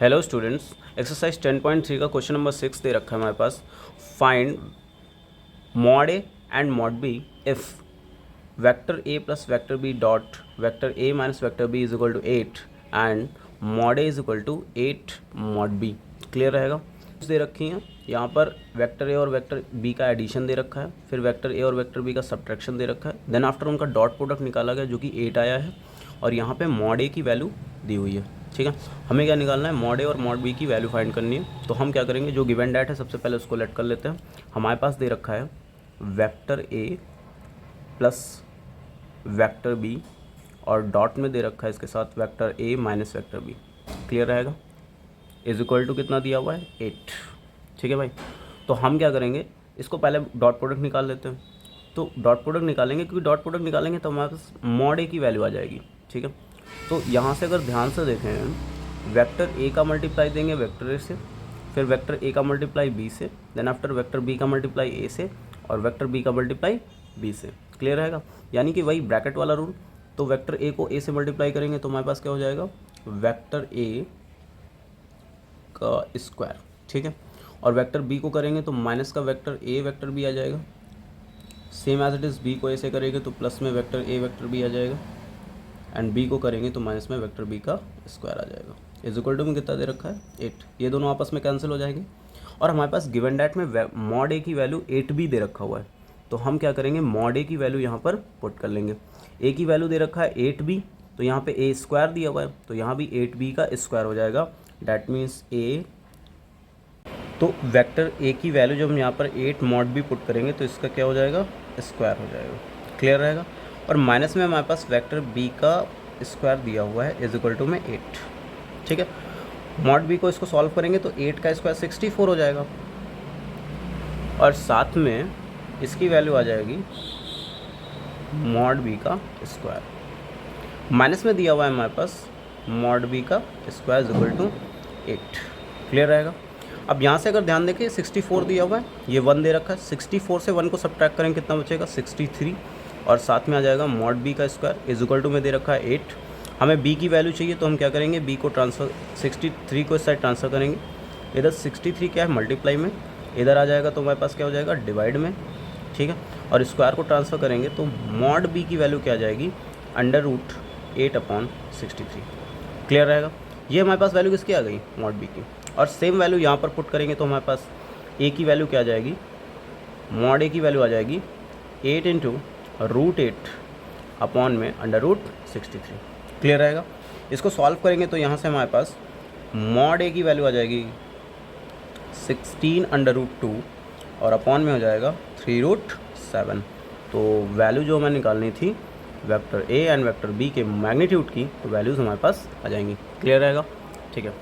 Hello students, exercise 10.3 का question number 6 दे रखा है हमारे पास। Find mod A and mod B if vector A plus vector B dot vector A minus vector B is equal to 8 and mod A is equal to 8 mod B. Clear रहेगा। दे रखी हैं यहाँ पर वेक्टर ए और vector B का addition दे रखा है, फिर वेक्टर ए और वेक्टर बी का सब्ट्रैक्शन दे रखा है, देन आफ्टर उनका डॉट प्रोडक्ट निकाला गया जो कि 8 आया है, और यहाँ पे मॉड ए की वैल्यू दी हुई है। ठीक है, हमें क्या निकालना है, मॉड ए और मॉड बी की वैल्यू फाइंड करनी है। तो हम क्या करेंगे, जो गिवन डेट है सबसे पहले उसको लेट कर लेते हैं। हमारे पास दे रखा है vector A plus vector B और डॉट में दे रखा है इसके साथ vector A minus vector B. Clear रहेगा। इज इक्वल टू कितना दिया हुआ है, 8। ठीक है भाई, तो हम क्या करेंगे, इसको पहले डॉट प्रोडक्ट निकाल लेते हैं। तो डॉट प्रोडक्ट निकालेंगे, क्योंकि डॉट प्रोडक्ट निकालेंगे तो हमारे पास मॉड ए की वैल्यू आ जाएगी। ठीक है, तो यहाँ से अगर ध्यान से देखें, वेक्टर ए का मल्टीप्लाई देंगे वेक्टर ए से, फिर वेक्टर ए का मल्टीप्लाई बी से, देन आफ्टर वेक्टर बी का मल्टीप्लाई ए से, और वेक्टर बी का मल्टीप्लाई बी से। क्लियर रहेगा, यानी कि वही ब्रैकेट वाला रूल। तो वेक्टर ए को ए से मल्टीप्लाई करेंगे तो हमारे पास क्या हो जाएगा, वेक्टर ए का स्क्वायर। ठीक है, और वेक्टर बी को करेंगे तो माइनस का वेक्टर ए वेक्टर बी आ जाएगा। Same as it is, B को ए से करेंगे तो प्लस में वेक्टर ए वेक्टर बी आ जाएगा, एंड बी को करेंगे तो माइनस में वेक्टर बी का स्क्वायर आ जाएगा। इज इक्वल टू में कितना दे रखा है, 8। ये दोनों आपस में कैंसिल हो जाएंगे, और हमारे पास गिवन डेट में मॉड ए की वैल्यू 8 भी दे रखा हुआ है। तो हम क्या करेंगे, मॉड ए की वैल्यू यहाँ पर पुट कर लेंगे। ए की वैल्यू दे रखा है 8b, तो यहाँ पे ए स्क्वायर दिया हुआ है, तो यहाँ भी 8b का स्क्वायर हो जाएगा। डैट मीन्स ए, तो वेक्टर ए की वैल्यू जब हम यहाँ पर 8 मॉड बी पुट करेंगे तो इसका क्या हो जाएगा, स्क्वायर हो जाएगा। क्लियर रहेगा। और माइनस में हमारे पास वेक्टर बी का स्क्वायर दिया हुआ है इज इक्वल टू में 8। ठीक है, मॉड बी को इसको सॉल्व करेंगे तो 8 का स्क्वायर 64 हो जाएगा, और साथ में इसकी वैल्यू आ जाएगी मॉड बी का स्क्वायर। माइनस में दिया हुआ है हमारे पास मॉड बी का square is equal to 8। Clear रहेगा। अब यहाँ से अगर ध्यान देखें, 64 दिया हुआ है, ये 1 दे रखा है, 64 से 1 को सब्ट्रैक्ट करेंगे कितना बचेगा, 63, और साथ में आ जाएगा मॉड बी का स्क्वायर इज इक्वल टू में दे रखा है 8। हमें बी की वैल्यू चाहिए, तो हम क्या करेंगे, बी को ट्रांसफ़र 63 को इस साइड ट्रांसफ़र करेंगे। इधर 63 क्या है, मल्टीप्लाई में, इधर आ जाएगा तो हमारे पास क्या हो जाएगा, डिवाइड में। ठीक है, और स्क्वायर को ट्रांसफ़र करेंगे तो मॉड बी की वैल्यू क्या आ जाएगी, √8/63। क्लियर रहेगा। ये हमारे पास वैल्यू किसकी आ गई, मॉड बी की। और सेम वैल्यू यहाँ पर पुट करेंगे तो हमारे पास ए की वैल्यू क्या आ जाएगी, मॉड ए की वैल्यू आ जाएगी 8 × √8 में √63। क्लियर रहेगा। इसको सॉल्व करेंगे तो यहाँ से हमारे पास मॉड ए की वैल्यू आ जाएगी 16/2 और अपॉन में हो जाएगा 3√7। तो वैल्यू जो हमें निकालनी थी vector A and vector B के मैग्नीट्यूड की, तो वैल्यूज़ हमारे पास आ जाएंगी। क्लियर रहेगा। ठीक है।